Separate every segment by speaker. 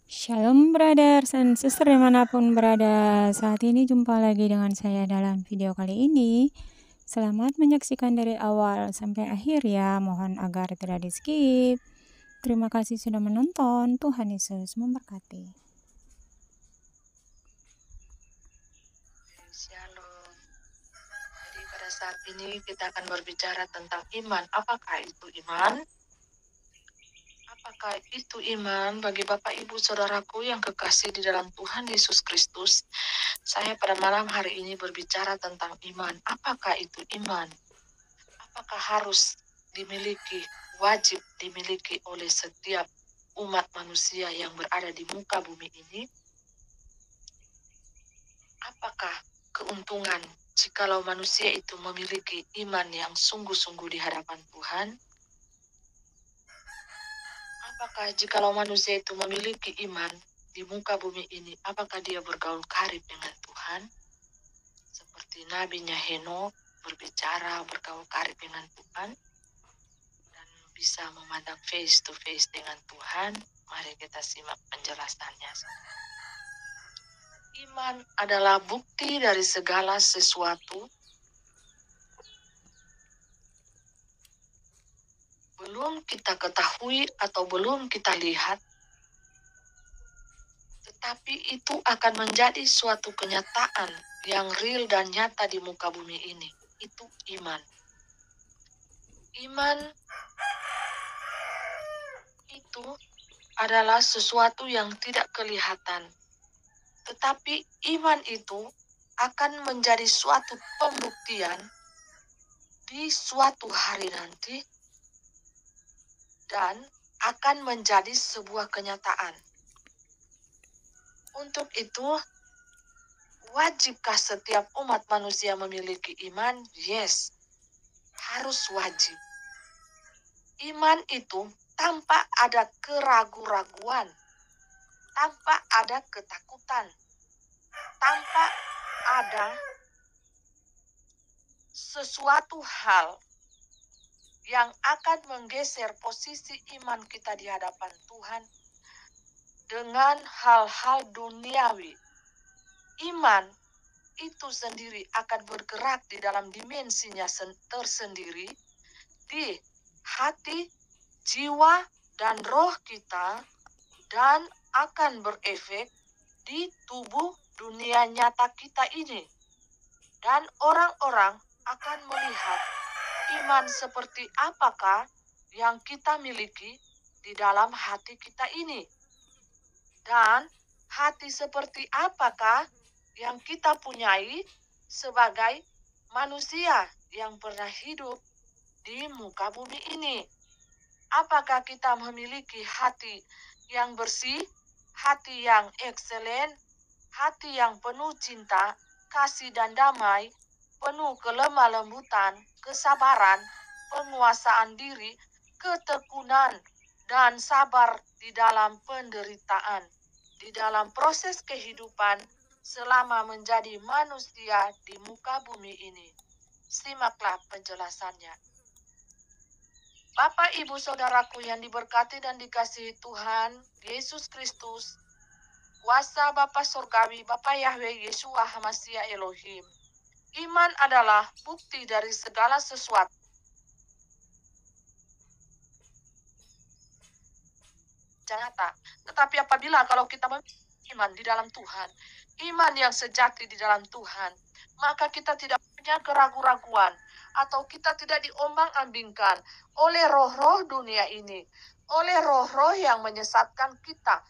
Speaker 1: Shalom brothers and sister dimanapun berada. Saat ini jumpa lagi dengan saya dalam video kali ini. Selamat menyaksikan dari awal sampai akhir ya. Mohon agar tidak di skip. Terima kasih sudah menonton. Tuhan Yesus memberkati.
Speaker 2: Shalom. Jadi pada saat ini kita akan berbicara tentang iman. Apakah itu iman? Apakah itu iman bagi Bapak Ibu Saudaraku yang kekasih di dalam Tuhan Yesus Kristus? Saya pada malam hari ini berbicara tentang iman. Apakah itu iman? Apakah harus dimiliki, wajib dimiliki oleh setiap umat manusia yang berada di muka bumi ini? Apakah keuntungan jikalau manusia itu memiliki iman yang sungguh-sungguh di hadapan Tuhan? Apakah jikalau manusia itu memiliki iman di muka bumi ini, apakah dia bergaul karib dengan Tuhan? Seperti nabinya Henokh berbicara, bergaul karib dengan Tuhan, dan bisa memandang face to face dengan Tuhan. Mari kita simak penjelasannya. Iman adalah bukti dari segala sesuatu belum kita ketahui atau belum kita lihat, tetapi itu akan menjadi suatu kenyataan yang real dan nyata di muka bumi ini. Itu iman. Iman itu adalah sesuatu yang tidak kelihatan, tetapi iman itu akan menjadi suatu pembuktian di suatu hari nanti dan akan menjadi sebuah kenyataan. Untuk itu, wajibkah setiap umat manusia memiliki iman? Yes, harus wajib. Iman itu tanpa ada keraguan-raguan, tanpa ada ketakutan, tanpa ada sesuatu hal yang akan menggeser posisi iman kita di hadapan Tuhan dengan hal-hal duniawi. Iman itu sendiri akan bergerak di dalam dimensinya tersendiri di hati, jiwa, dan roh kita, dan akan berefek di tubuh dunia nyata kita ini. Dan orang-orang akan melihat iman seperti apakah yang kita miliki di dalam hati kita ini. Dan hati seperti apakah yang kita punyai sebagai manusia yang pernah hidup di muka bumi ini. Apakah kita memiliki hati yang bersih, hati yang ekselen, hati yang penuh cinta, kasih dan damai, penuh kelemah lembutan, kesabaran, penguasaan diri, ketekunan, dan sabar di dalam penderitaan, di dalam proses kehidupan selama menjadi manusia di muka bumi ini. Simaklah penjelasannya. Bapak, Ibu, Saudaraku yang diberkati dan dikasihi Tuhan Yesus Kristus, kuasa Bapa Surgawi, Bapa Yahweh Yeshua HaMashiach Elohim. Iman adalah bukti dari segala sesuatu. Nyata. Tetapi apabila kalau kita memiliki iman di dalam Tuhan, iman yang sejati di dalam Tuhan, maka kita tidak punya keraguan-raguan, atau kita tidak diombang-ambingkan oleh roh-roh dunia ini, oleh roh-roh yang menyesatkan kita,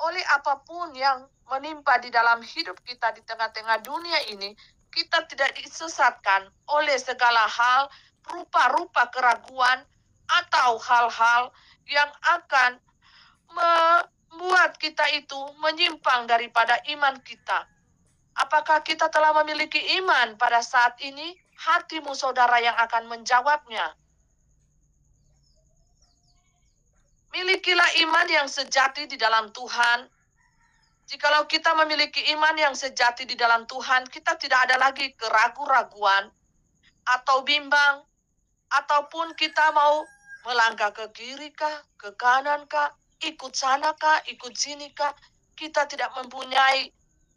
Speaker 2: oleh apapun yang menimpa di dalam hidup kita di tengah-tengah dunia ini. Kita tidak disesatkan oleh segala hal, rupa-rupa keraguan, atau hal-hal yang akan membuat kita itu menyimpang daripada iman kita. Apakah kita telah memiliki iman pada saat ini? Hatimu saudara yang akan menjawabnya. Milikilah iman yang sejati di dalam Tuhan. Jikalau kita memiliki iman yang sejati di dalam Tuhan, kita tidak ada lagi keraguan-raguan atau bimbang, ataupun kita mau melangkah ke kiri kah, ke kanan kah, ikut sana kah, ikut sini kah. Kita tidak mempunyai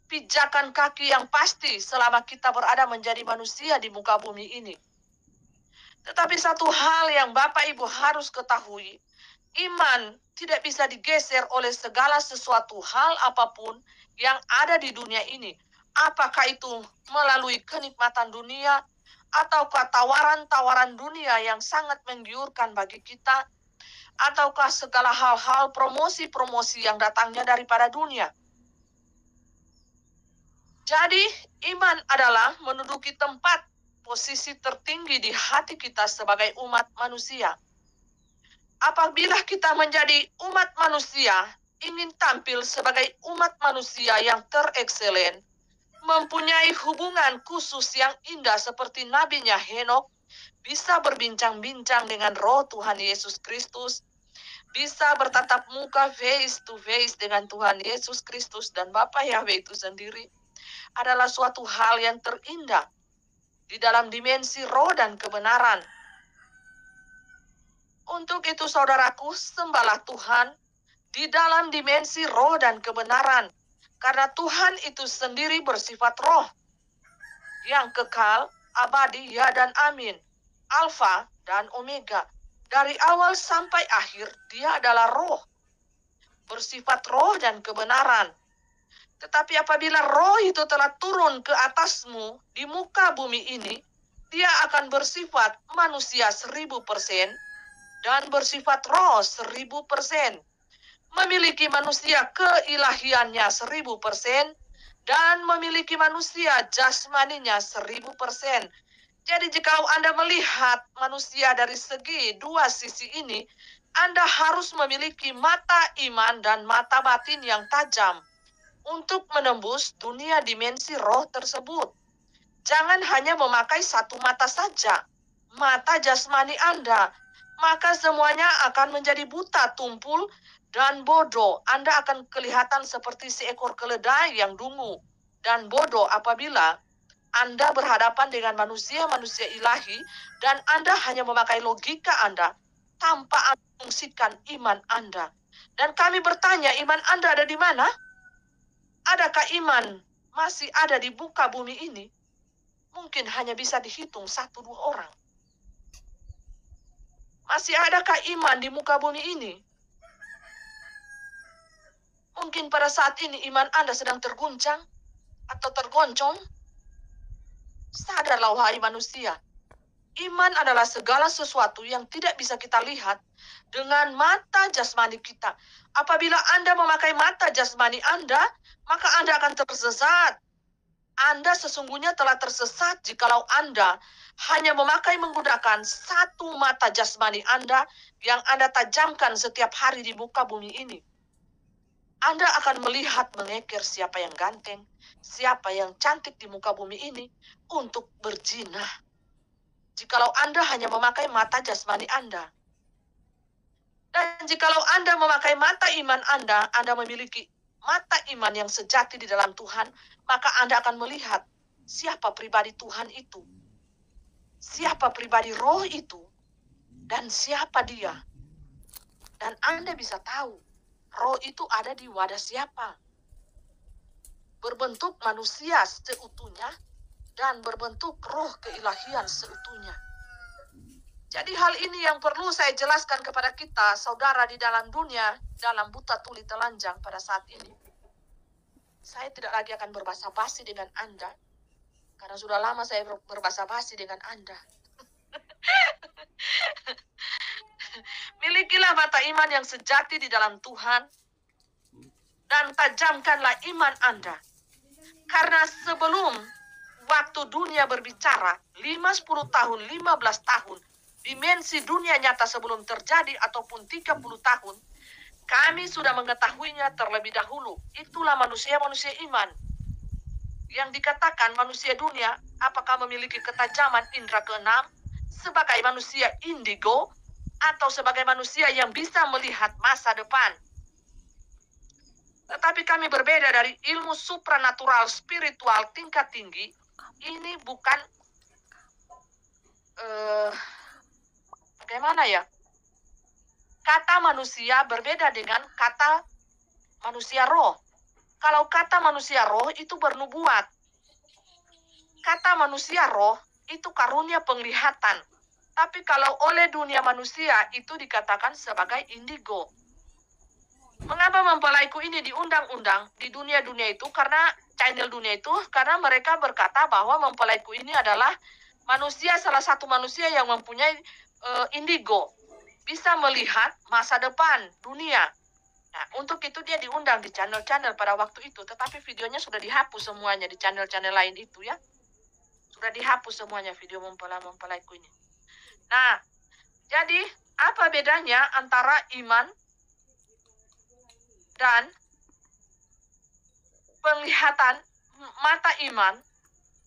Speaker 2: pijakan kaki yang pasti selama kita berada menjadi manusia di muka bumi ini. Tetapi satu hal yang Bapak Ibu harus ketahui, iman tidak bisa digeser oleh segala sesuatu hal apapun yang ada di dunia ini. Apakah itu melalui kenikmatan dunia, ataukah tawaran-tawaran dunia yang sangat menggiurkan bagi kita, ataukah segala hal-hal promosi-promosi yang datangnya daripada dunia. Jadi, iman adalah menduduki tempat posisi tertinggi di hati kita sebagai umat manusia. Apabila kita menjadi umat manusia, ingin tampil sebagai umat manusia yang terekselen, mempunyai hubungan khusus yang indah seperti nabinya Henokh, bisa berbincang-bincang dengan roh Tuhan Yesus Kristus, bisa bertatap muka face to face dengan Tuhan Yesus Kristus dan Bapa Yahweh itu sendiri, adalah suatu hal yang terindah di dalam dimensi roh dan kebenaran. Untuk itu saudaraku, sembahlah Tuhan di dalam dimensi roh dan kebenaran, karena Tuhan itu sendiri bersifat roh yang kekal, abadi, ya dan amin, alfa dan omega. Dari awal sampai akhir dia adalah roh, bersifat roh dan kebenaran. Tetapi apabila roh itu telah turun ke atasmu di muka bumi ini, dia akan bersifat manusia 1000% dan bersifat roh 1000%. Memiliki manusia keilahiannya 1000% dan memiliki manusia jasmaninya 1000%. Jadi jika Anda melihat manusia dari segi dua sisi ini, Anda harus memiliki mata iman dan mata batin yang tajam untuk menembus dunia dimensi roh tersebut. Jangan hanya memakai satu mata saja, mata jasmani Anda, maka semuanya akan menjadi buta, tumpul, dan bodoh. Anda akan kelihatan seperti seekor keledai yang dungu dan bodoh apabila Anda berhadapan dengan manusia-manusia ilahi dan Anda hanya memakai logika Anda tanpa fungsikan iman Anda. Dan kami bertanya, iman Anda ada di mana? Adakah iman masih ada di muka bumi ini? Mungkin hanya bisa dihitung 1-2 orang. Masih adakah iman di muka bumi ini? Mungkin pada saat ini iman Anda sedang terguncang atau tergoncang. Sadarlah wahai manusia. Iman adalah segala sesuatu yang tidak bisa kita lihat dengan mata jasmani kita. Apabila Anda memakai mata jasmani Anda, maka Anda akan tersesat. Anda sesungguhnya telah tersesat jikalau Anda hanya menggunakan satu mata jasmani Anda yang Anda tajamkan setiap hari di muka bumi ini. Anda akan melihat mengeker siapa yang ganteng, siapa yang cantik di muka bumi ini untuk berzinah. Jikalau Anda hanya memakai mata jasmani Anda. Dan jikalau Anda memakai mata iman Anda memiliki mata iman yang sejati di dalam Tuhan, maka Anda akan melihat siapa pribadi Tuhan itu, siapa pribadi roh itu, dan siapa dia. Dan Anda bisa tahu, roh itu ada di wadah siapa. Berbentuk manusia seutuhnya, dan berbentuk roh keilahian seutuhnya. Jadi hal ini yang perlu saya jelaskan kepada kita, saudara di dalam dunia, dalam buta tuli telanjang pada saat ini. Saya tidak lagi akan berbahasa basi dengan Anda, karena sudah lama saya berbahasa basi dengan Anda. Milikilah mata iman yang sejati di dalam Tuhan, dan tajamkanlah iman Anda. Karena sebelum waktu dunia berbicara, 5-10 tahun, 15 tahun, dimensi dunia nyata sebelum terjadi ataupun 30 tahun, kami sudah mengetahuinya terlebih dahulu. Itulah manusia-manusia iman. Yang dikatakan manusia dunia, apakah memiliki ketajaman indera keenam, sebagai manusia indigo, atau sebagai manusia yang bisa melihat masa depan. Tetapi kami berbeda dari ilmu supranatural spiritual tingkat tinggi. Ini bukan bagaimana ya? kata manusia berbeda dengan kata manusia roh. Kalau kata manusia roh itu bernubuat. Kata manusia roh itu karunia penglihatan. Tapi kalau oleh dunia manusia itu dikatakan sebagai indigo. Mengapa mempelaiku ini diundang-undang di dunia-dunia itu? Karena channel dunia itu, karena mereka berkata bahwa mempelaiku ini adalah manusia, salah satu manusia yang mempunyai indigo. Bisa melihat masa depan dunia. Nah, untuk itu dia diundang di channel-channel pada waktu itu. Tetapi videonya sudah dihapus semuanya di channel-channel lain itu ya. Sudah dihapus semuanya video mempelaiku ini. Nah, jadi apa bedanya antara iman dan penglihatan mata iman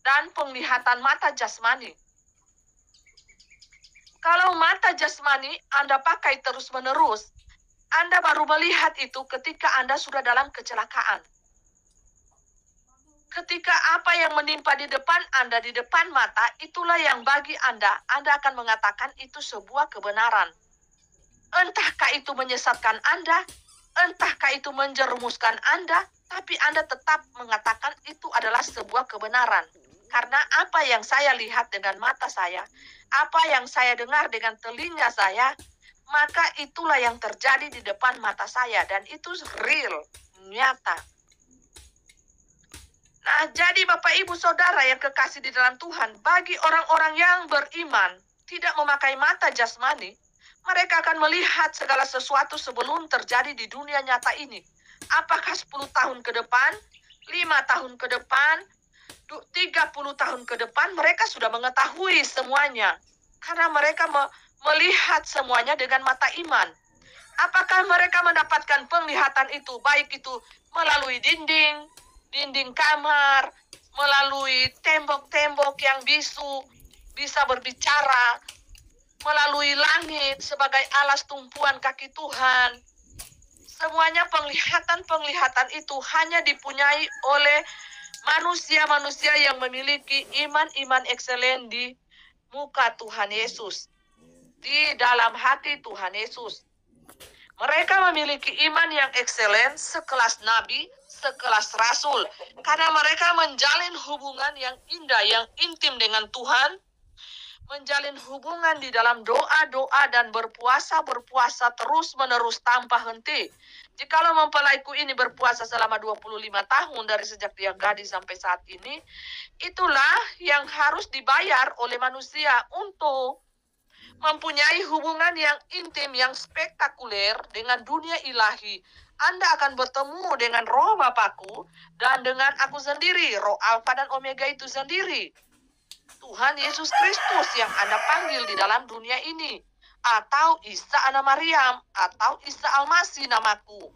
Speaker 2: dan penglihatan mata jasmani? Kalau mata jasmani Anda pakai terus-menerus, Anda baru melihat itu ketika Anda sudah dalam kecelakaan. Ketika apa yang menimpa di depan Anda, di depan mata, itulah yang bagi Anda akan mengatakan itu sebuah kebenaran. Entahkah itu menyesatkan Anda, entahkah itu menjerumuskan Anda, tapi Anda tetap mengatakan itu adalah sebuah kebenaran. Karena apa yang saya lihat dengan mata saya, apa yang saya dengar dengan telinga saya, maka itulah yang terjadi di depan mata saya. Dan itu real, nyata. Nah, jadi Bapak Ibu Saudara yang kekasih di dalam Tuhan, bagi orang-orang yang beriman, tidak memakai mata jasmani, mereka akan melihat segala sesuatu sebelum terjadi di dunia nyata ini. Apakah 10 tahun ke depan, 5 tahun ke depan, 30 tahun ke depan, mereka sudah mengetahui semuanya. Karena mereka melihat semuanya dengan mata iman. Apakah mereka mendapatkan penglihatan itu, baik itu melalui dinding kamar, melalui tembok-tembok yang bisu, bisa berbicara, melalui langit sebagai alas tumpuan kaki Tuhan. Semuanya penglihatan-penglihatan itu hanya dipunyai oleh manusia-manusia yang memiliki iman-iman ekselen di muka Tuhan Yesus, di dalam hati Tuhan Yesus. Mereka memiliki iman yang ekselen sekelas nabi, sekelas rasul. Karena mereka menjalin hubungan yang indah, yang intim dengan Tuhan. Menjalin hubungan di dalam doa-doa dan berpuasa terus-menerus tanpa henti. Jikalau mempelaiku ini berpuasa selama 25 tahun dari sejak dia gadis sampai saat ini, itulah yang harus dibayar oleh manusia untuk mempunyai hubungan yang intim, yang spektakuler dengan dunia ilahi. Anda akan bertemu dengan roh Bapakku dan dengan aku sendiri, roh Alfa dan Omega itu sendiri. Tuhan Yesus Kristus yang Anda panggil di dalam dunia ini. Atau Isa anak Maryam, atau Isa Al-Masih namaku.